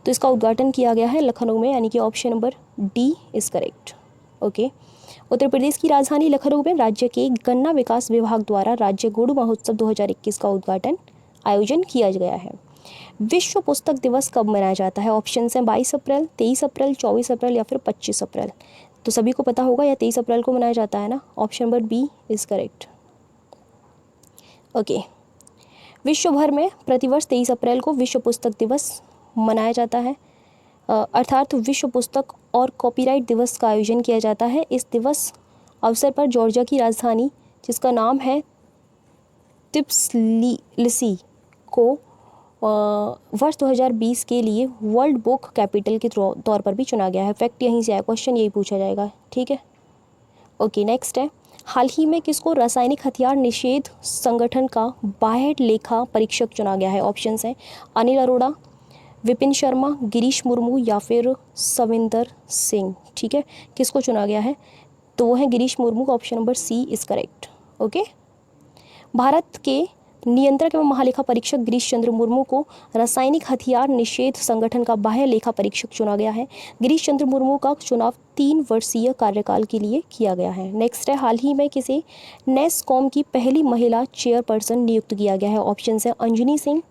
तो इसका उद्घाटन किया गया है लखनऊ में, यानी कि option number D is correct. Okay, Uttar Pradesh की राजधानी लखनऊ में राज्य के गन्ना विकास विभाग द्वारा राज्य गुड़ महोत्सव 2021 का आयोजन किया गया है। विश्व पुस्तक दिवस कब मनाया जाता है? ऑप्शन हैं 22 अप्रैल, 23 अप्रैल, 24 अप्रैल या फिर 25 अप्रैल। तो सभी को पता होगा, या 23 अप्रैल को मनाया जाता है ना। Option number B is correct. Okay, विश्व भर में प्रतिवर्ष 23 अप्रैल को विश्व पुस्तक दिवस मनाया जाता है, अर्थात विश्व पुस्तक और कॉपीराइट दिवस का आयोजन किया जाता है। इस दिवस अवसर पर जॉर्जिया की राजधानी, जिसका नाम है तिब्लिसी, को वर्ष 2020 के लिए वर्ल्ड बुक कैपिटल के तौर पर भी चुना गया है। फैक्ट यहीं से आया, क्वेश्चन यही पूछा जाएगा। ठीक है, ओके, नेक्स्ट है, हाल ही में किसको रासायनिक हथियार निषेध संगठन का बाह्य लेखा परीक्षक चुना गया है? ऑप्शंस हैं अनिल अरोड़ा, विपिन शर्मा, गिरीश मुर्मू या फिर सविंदर सिंह। ठीक है, किसको चुना गया है? तो वो है गिरीश मुर्मू का, option number C is correct. Okay, Bharat के नियंत्रक एवं महालेखा परीक्षक गिरीश चंद्र मुर्मू को रासायनिक हथियार निषेध संगठन का बाह्य लेखा परीक्षक चुना गया है। गिरीश चंद्र मुर्मू का चुनाव 3 वर्षीय कार्यकाल के लिए किया गया है। नेक्स्ट है, हाल ही में किसे नेस्कॉम की पहली महिला चेयरपर्सन नियुक्त किया गया है? ऑप्शन है अंजनी सिंह,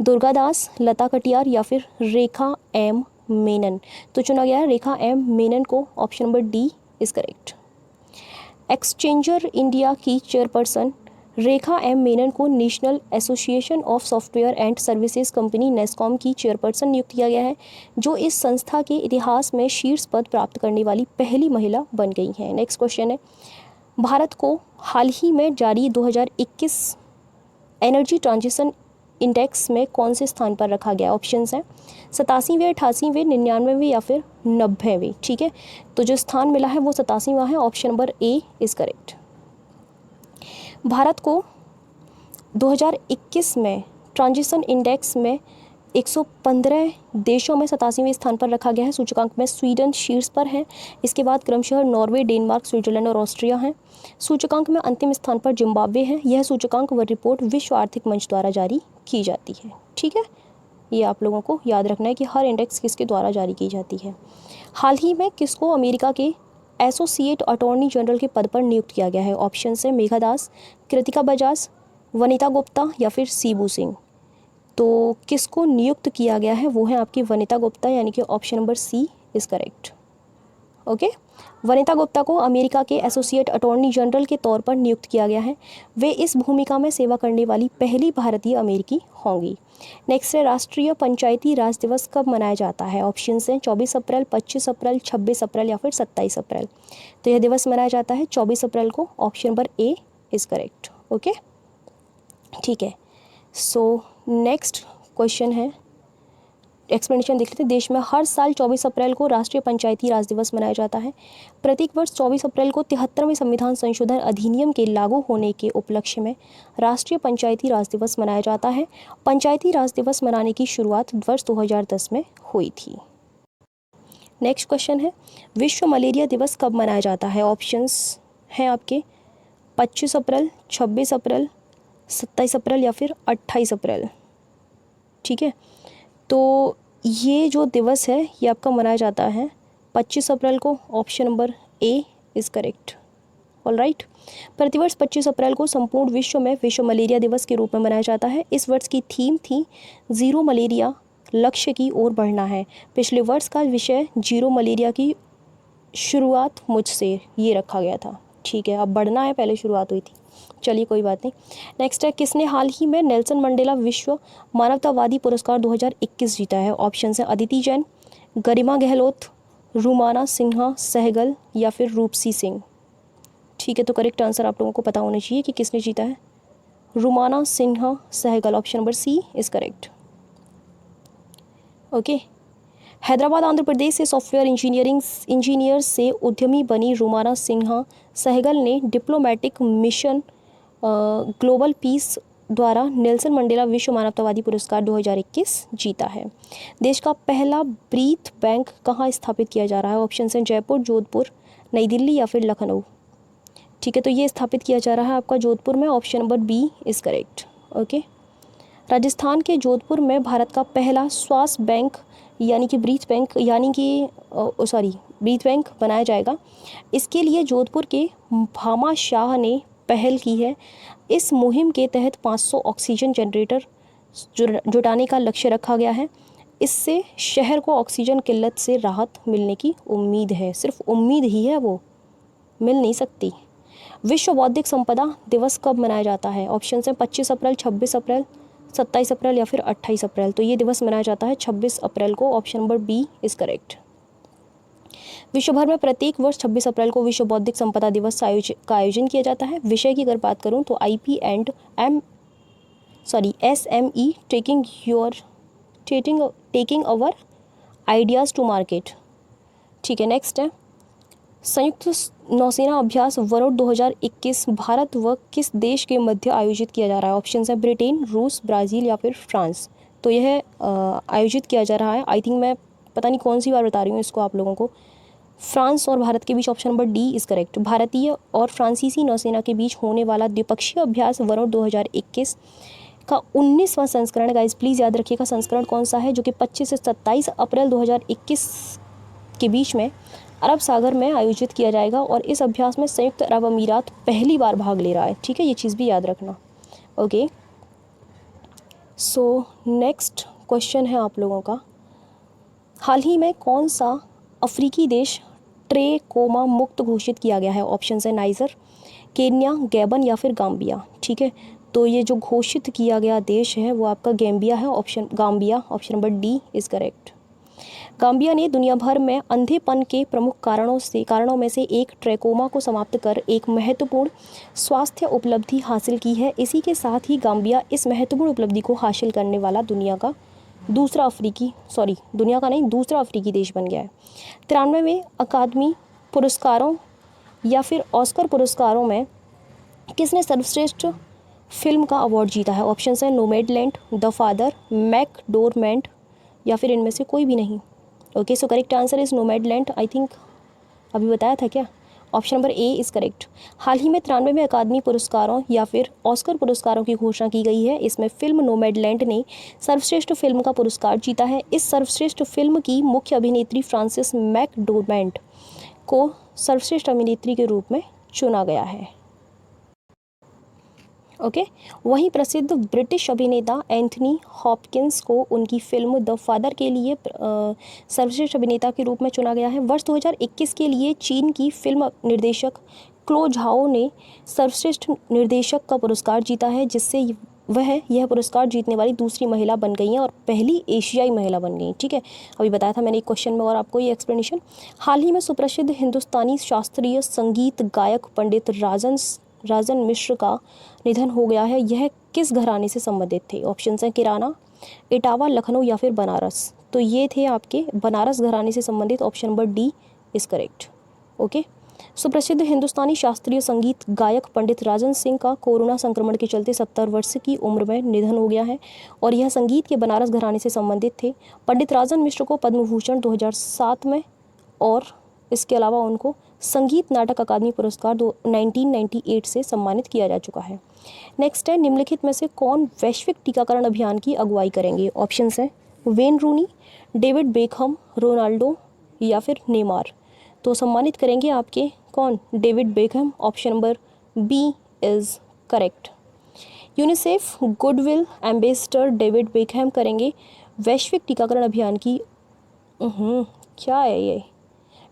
दुर्गा दास, लता कटियार या फिर रेखा एम मेनन। तो चुना गया है रेखा एम मेनन को, option number D is correct. Exchanger India की चेयरपर्सन रेखा एम मेनन को national association of software and services company NASSCOM की चेयरपर्सन नियुक्त किया गया है, जो इस संस्था के इतिहास में शीर्ष पद प्राप्त करने वाली पहली महिला बन गई हैं। नेक्स्ट क्वेश्चन है, भारत को हाल ही में जारी 2021 एनर्जी ट्रांजिशन इंडेक्स में कौन से स्थान पर रखा गया? ऑप्शंस हैं 87वें, 88वें, 99वें या फिर 90वें। ठीक है, तो जो स्थान मिला है वो 87वां है, option number A is correct. Bharat को 2021 में ट्रांजिशन इंडेक्स में 115 देशों में 87वें स्थान पर रखा गया है। सूचकांक में स्वीडन शीर्ष पर है, इसके बाद क्रमशः नॉर्वे, डेनमार्क, स्विट्जरलैंड और ऑस्ट्रिया हैं। सूचकांक में अंतिम स्थान पर जिम्बाब्वे है। यह सूचकांक व रिपोर्ट विश्व आर्थिक मंच द्वारा जारी की जाती है। ठीक है, ये आप लोगों को याद रखना है कि हर इंडेक्स किसके द्वारा जारी की जाती है। हाल ही में किसको अमेरिका के एसोसिएट अटॉर्नी जनरल के पद पर नियुक्त किया गया है? ऑप्शन है मेघा दास, कृतिका बजाज, वनिता गुप्ता या फिर सीबू सिंह। तो किसको नियुक्त किया गया है? वो है आपकी वनिता गुप्ता, यानी कि option number C is correct. Okay, Vanita Gupta को अमेरिका के एसोसिएट अटॉर्नी जनरल के तौर पर नियुक्त किया गया है। वे इस भूमिका में सेवा करने वाली पहली भारतीय अमेरिकी होंगी। नेक्स्ट है, राष्ट्रीय पंचायती राज दिवस कब मनाया जाता है? ऑप्शन हैं 24 अप्रैल, 25 अप्रैल, 26 अप्रैल या फिर 27 अप्रैल। तो यह दिवस मनाया जाता है 24 अप्रैल को, option number A is correct. Okay, ठीक है, सो नेक्स्ट क्वेश्चन है, एक्सप्लेनेशन देख लेते हैं। देश में हर साल 24 अप्रैल को राष्ट्रीय पंचायती राज दिवस मनाया जाता है। प्रत्येक वर्ष 24 अप्रैल को 73वें संविधान संशोधन अधिनियम के लागू होने के उपलक्ष्य में राष्ट्रीय पंचायती राज दिवस मनाया जाता है। पंचायती राज दिवस मनाने की शुरुआत वर्ष 2010 में हुई थी। नेक्स्ट क्वेश्चन है, विश्व मलेरिया दिवस कब मनाया जाता है? ऑप्शंस हैं आपके 25 अप्रैल, 26 अप्रैल, 27 अप्रैल या फिर 28 अप्रैल। ठीक है, तो ये जो दिवस है ये आपका मनाया जाता है 25 अप्रैल को, option number A is correct. Alright, प्रतिवर्ष 25 अप्रैल को संपूर्ण विश्व में विश्व मलेरिया दिवस के रूप में मनाया जाता है। इस वर्ष की थीम थी ज़ीरो मलेरिया, लक्ष्य की ओर बढ़ना है। पिछले वर्ष का विषय जीरो मलेरिया की शुरुआत मुझसे ये रखा गया था। ठीक है, अब बढ़ना है, पहले शुरुआत हुई थी। चलिए कोई बात नहीं। नेक्स्ट है, किसने हाल ही में नेल्सन मंडेला विश्व मानवतावादी पुरस्कार 2021 जीता है? ऑप्शन है अदिति जैन, गरिमा गहलोत, रूमाना सिन्हा सहगल या फिर रूपसी सिंह। ठीक है, तो करेक्ट आंसर आप लोगों को पता होना चाहिए कि किसने जीता है। Rumana Sinha Sehgal, option number C is correct. Okay, Hyderabad Andhra Pradesh से सॉफ्टवेयर इंजीनियर से उद्यमी बनी रूमाना सिन्हा सहगल ने डिप्लोमेटिक मिशन ग्लोबल पीस द्वारा नेल्सन मंडेला विश्व मानवतावादी पुरस्कार 2021 जीता है। देश का पहला ब्रीथ बैंक कहाँ स्थापित किया जा रहा है? ऑप्शन हैं जयपुर, जोधपुर, नई दिल्ली या फिर लखनऊ। ठीक है, तो ये स्थापित किया जा रहा है आपका जोधपुर में, option number B is correct. Okay, Rajasthan के जोधपुर में भारत का पहला श्वास बैंक यानी कि ब्रीथ बैंक ब्रीथ बैंक बनाया जाएगा। इसके लिए जोधपुर के भामा शाह ने पहल की है। इस मुहिम के तहत 500 ऑक्सीजन जनरेटर जुटाने का लक्ष्य रखा गया है। इससे शहर को ऑक्सीजन किल्लत से राहत मिलने की उम्मीद है। सिर्फ उम्मीद ही है, वो मिल नहीं सकती। विश्व बौद्धिक संपदा दिवस कब मनाया जाता है? ऑप्शन हैं 25 अप्रैल, 26 अप्रैल, 27 अप्रैल या फिर 28 अप्रैल। तो ये दिवस मनाया जाता है 26 अप्रैल को, option number B is correct. विश्व भर में प्रत्येक वर्ष 26 अप्रैल को विश्व बौद्धिक संपदा दिवस का आयोजन किया जाता है। विषय की अगर बात करूं तो SME taking our ideas to market. ठीक है, नेक्स्ट है, संयुक्त नौसेना अभ्यास वरुण 2021 भारत व किस देश के मध्य आयोजित किया जा रहा है? ऑप्शन है ब्रिटेन, रूस, ब्राज़ील या फिर फ्रांस। तो यह आयोजित किया जा रहा है, आई थिंक मैं पता नहीं कौन सी बार बता रही हूँ इसको आप लोगों को, फ्रांस और भारत के बीच। Option number D is correct. भारतीय और फ्रांसीसी नौसेना के बीच होने वाला द्विपक्षीय अभ्यास वरुण 2021 का 19वां संस्करण, गाइस प्लीज़ याद रखिएगा संस्करण कौन सा है, जो कि 25 से 27 अप्रैल 2021 के बीच में अरब सागर में आयोजित किया जाएगा। और इस अभ्यास में संयुक्त अरब अमीरात पहली बार भाग ले रहा है। ठीक है, ये चीज़ भी याद रखना। ओके, सो नेक्स्ट क्वेश्चन है आप लोगों का, हाल ही में कौन सा अफ्रीकी देश ट्रेकोमा मुक्त घोषित किया गया है? ऑप्शन है नाइजर, केन्या, गैबन या फिर गाम्बिया। ठीक है, तो ये जो घोषित किया गया देश है वो आपका गाम्बिया है। Gambia, option number D is correct. Gambia ने दुनिया भर में अंधेपन के प्रमुख कारणों में से एक ट्रैकोमा को समाप्त कर एक महत्वपूर्ण स्वास्थ्य उपलब्धि हासिल की है। इसी के साथ ही गाम्बिया इस महत्वपूर्ण उपलब्धि को हासिल करने वाला दूसरा अफ्रीकी देश बन गया है। 93वें अकादमी पुरस्कारों या फिर ऑस्कर पुरस्कारों में किसने सर्वश्रेष्ठ फिल्म का अवार्ड जीता है? ऑप्शन है नोमैडलैंड, द फादर, मैकडोरमेंट या फिर इनमें से कोई भी नहीं। Okay, so correct answer is Nomadland. I think अभी बताया था क्या? Option number A is correct. हाल ही में 93वें अकादमी पुरस्कारों या फिर ऑस्कर पुरस्कारों की घोषणा की गई है। इसमें फिल्म नोमैडलैंड ने सर्वश्रेष्ठ फिल्म का पुरस्कार जीता है। इस सर्वश्रेष्ठ फिल्म की मुख्य अभिनेत्री फ्रांसिस मैकडोरमेंट को सर्वश्रेष्ठ अभिनेत्री के रूप में चुना गया है। ओके, वहीं प्रसिद्ध ब्रिटिश अभिनेता एंथनी हॉपकिंस को उनकी फिल्म द फादर के लिए सर्वश्रेष्ठ अभिनेता के रूप में चुना गया है। वर्ष 2021 के लिए चीन की फिल्म निर्देशक क्लो झाओ ने सर्वश्रेष्ठ निर्देशक का पुरस्कार जीता है, जिससे वह यह पुरस्कार जीतने वाली दूसरी महिला बन गई हैं और पहली एशियाई महिला बन गई। ठीक है, अभी बताया था मैंने एक क्वेश्चन में और आपको ये एक्सप्लेनेशन। हाल ही में सुप्रसिद्ध हिंदुस्तानी शास्त्रीय संगीत गायक पंडित राजन मिश्र का निधन हो गया है। यह किस घराने से संबंधित थे? ऑप्शन है किराना, इटावा, लखनऊ या फिर बनारस। तो ये थे आपके बनारस घराने से संबंधित। Option number D is correct. Okay, सुप्रसिद्ध हिंदुस्तानी शास्त्रीय संगीत गायक पंडित राजन सिंह का कोरोना संक्रमण के चलते 70 वर्ष की उम्र में निधन हो गया है और यह संगीत के बनारस घराने से संबंधित थे। पंडित राजन मिश्र को पद्म भूषण 2007 में और इसके अलावा उनको संगीत नाटक अकादमी पुरस्कार 1998 से सम्मानित किया जा चुका है। नेक्स्ट है, निम्नलिखित में से कौन वैश्विक टीकाकरण अभियान की अगुवाई करेंगे? ऑप्शंस हैं Wayne Rooney, David Beckham, Ronaldo या फिर नेमार। तो सम्मानित करेंगे आपके कौन? David Beckham. Option number B is correct. UNICEF goodwill ambassador David Beckham करेंगे वैश्विक टीकाकरण अभियान की क्या है ये?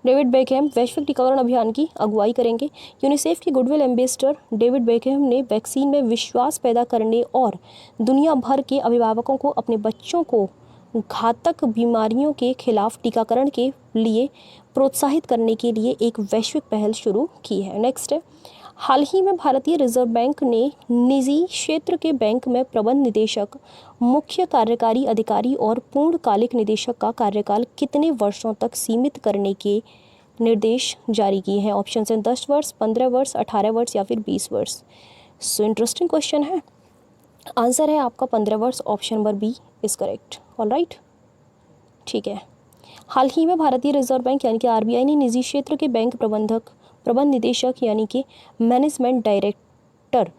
डेविड बेकहम वैश्विक टीकाकरण अभियान की अगुवाई करेंगे। यूनिसेफ के गुडविल एम्बेसडर डेविड बेकहम ने वैक्सीन में विश्वास पैदा करने और दुनिया भर के अभिभावकों को अपने बच्चों को घातक बीमारियों के खिलाफ टीकाकरण के लिए प्रोत्साहित करने के लिए एक वैश्विक पहल शुरू की है। नेक्स्ट है, हाल ही में भारतीय रिजर्व बैंक ने निजी क्षेत्र के बैंक में प्रबंध निदेशक, मुख्य कार्यकारी अधिकारी और पूर्णकालिक निदेशक का कार्यकाल कितने वर्षों तक सीमित करने के निर्देश जारी किए हैं? ऑप्शन हैं 10 वर्ष, 15 वर्ष, 18 वर्ष या फिर 20 वर्ष। सो इंटरेस्टिंग क्वेश्चन है। आंसर है आपका 15 वर्ष। Option number B is correct. Alright, ठीक है। हाल ही में भारतीय रिजर्व बैंक यानी कि आरबीआई ने निजी क्षेत्र के बैंक प्रबंध निदेशक यानी कि मैनेजमेंट डायरेक्टर,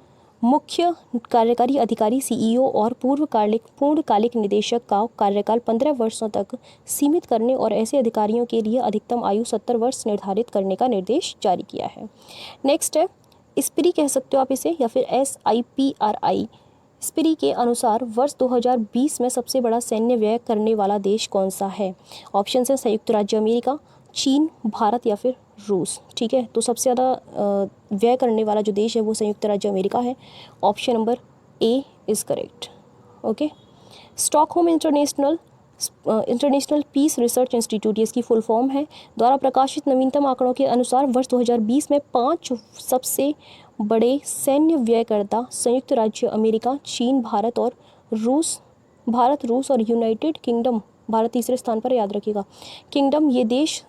मुख्य कार्यकारी अधिकारी सीईओ और पूर्णकालिक निदेशक का कार्यकाल 15 वर्षों तक सीमित करने और ऐसे अधिकारियों के लिए अधिकतम आयु 70 वर्ष निर्धारित करने का निर्देश जारी किया है। नेक्स्ट है, स्प्री कह सकते हो आप इसे या फिर SIPRI। स्प्री के अनुसार वर्ष 2020 में सबसे बड़ा सैन्य व्यय करने वाला देश कौन सा है? ऑप्शन है संयुक्त राज्य अमेरिका, चीन, भारत या फिर रूस। ठीक है, तो सबसे ज़्यादा व्यय करने वाला जो देश है वो संयुक्त राज्य अमेरिका है। Option number A is correct. Okay, Stockholm International Peace Research Institute, इसकी फुल फॉर्म है, द्वारा प्रकाशित नवीनतम आंकड़ों के अनुसार वर्ष 2020 में 5 सबसे बड़े सैन्य व्ययकर्ता संयुक्त राज्य अमेरिका, चीन, भारत, रूस और यूनाइटेड किंगडम। भारत तीसरे स्थान पर, याद रखिएगा। किंगडम, ये देश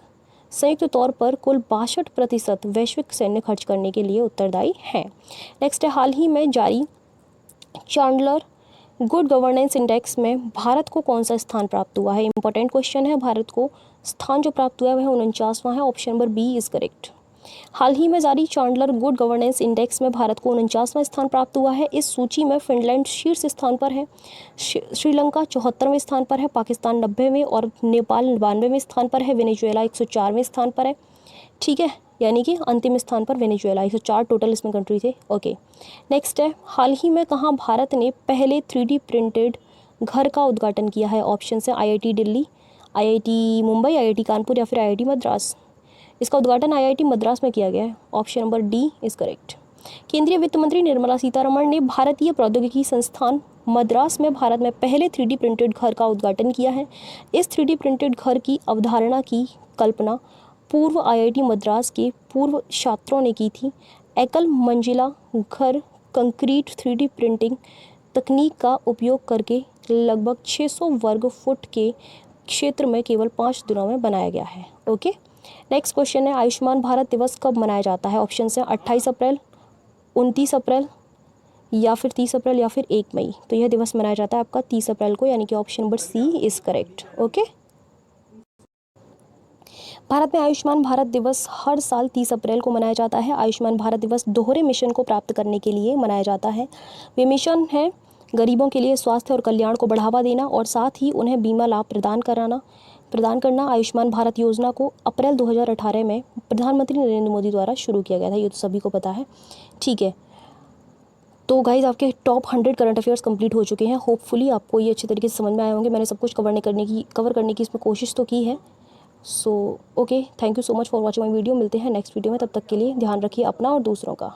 संयुक्त तौर पर कुल 62% वैश्विक सैन्य खर्च करने के लिए उत्तरदायी हैं। नेक्स्ट है, हाल ही में जारी चांडलर गुड गवर्नेंस इंडेक्स में भारत को कौन सा स्थान प्राप्त हुआ है? इंपॉर्टेंट क्वेश्चन है। भारत को स्थान जो प्राप्त हुआ है वह 49वां है। Option number B is correct. हाल ही में जारी चांडलर गुड गवर्नेंस इंडेक्स में भारत को 49वां स्थान प्राप्त हुआ है। इस सूची में फिनलैंड शीर्ष स्थान पर है, श्रीलंका 74वें स्थान पर है, पाकिस्तान 90वें और नेपाल 92वें स्थान पर है, वेनेजुएला 104वें स्थान पर है। ठीक है, यानी कि अंतिम स्थान पर वेनेजुएला, 104 टोटल इसमें कंट्री थे। ओके, नेक्स्ट है, हाल ही में कहाँ भारत ने पहले 3D प्रिंटेड घर का उद्घाटन किया है? ऑप्शन है IIT Delhi, IIT Mumbai, IIT Kanpur या फिर IIT मद्रास। इसका उद्घाटन IIT मद्रास में किया गया है। Option number D is correct. केंद्रीय वित्त मंत्री निर्मला सीतारमण ने भारतीय प्रौद्योगिकी संस्थान मद्रास में भारत में पहले 3D प्रिंटेड घर का उद्घाटन किया है। इस 3D प्रिंटेड घर की अवधारणा की कल्पना पूर्व IIT मद्रास के पूर्व छात्रों ने की थी। एकल मंजिला घर कंक्रीट 3D प्रिंटिंग तकनीक का उपयोग करके लगभग 600 वर्ग फुट के क्षेत्र में केवल 5 दिनों में बनाया गया है। ओके, नेक्स्ट क्वेश्चन है, आयुष्मान भारत दिवस कब मनाया जाता है? ऑप्शन है 28 अप्रैल, 29 अप्रैल या फिर 30 अप्रैल या फिर 1 मई। तो यह दिवस मनाया जाता है आपका 30 अप्रैल को, यानी कि option number C is correct. Okay, Bharat में आयुष्मान भारत दिवस हर साल 30 अप्रैल को मनाया जाता है। आयुष्मान भारत दिवस दोहरे मिशन को प्राप्त करने के लिए मनाया जाता है। वे मिशन है गरीबों के लिए स्वास्थ्य और कल्याण को बढ़ावा देना और साथ ही उन्हें बीमा लाभ प्रदान करना। आयुष्मान भारत योजना को अप्रैल 2018 में प्रधानमंत्री नरेंद्र मोदी द्वारा शुरू किया गया था, ये तो सभी को पता है। ठीक है, तो गाइज आपके टॉप 100 करंट अफेयर्स कंप्लीट हो चुके हैं। होपफुली आपको ये अच्छे तरीके से समझ में आए होंगे। मैंने सब कुछ कवर करने की इसमें कोशिश तो की है। So okay, thank you so much for watching my video. मिलते हैं नेक्स्ट वीडियो में, तब तक के लिए ध्यान रखिए अपना और दूसरों का।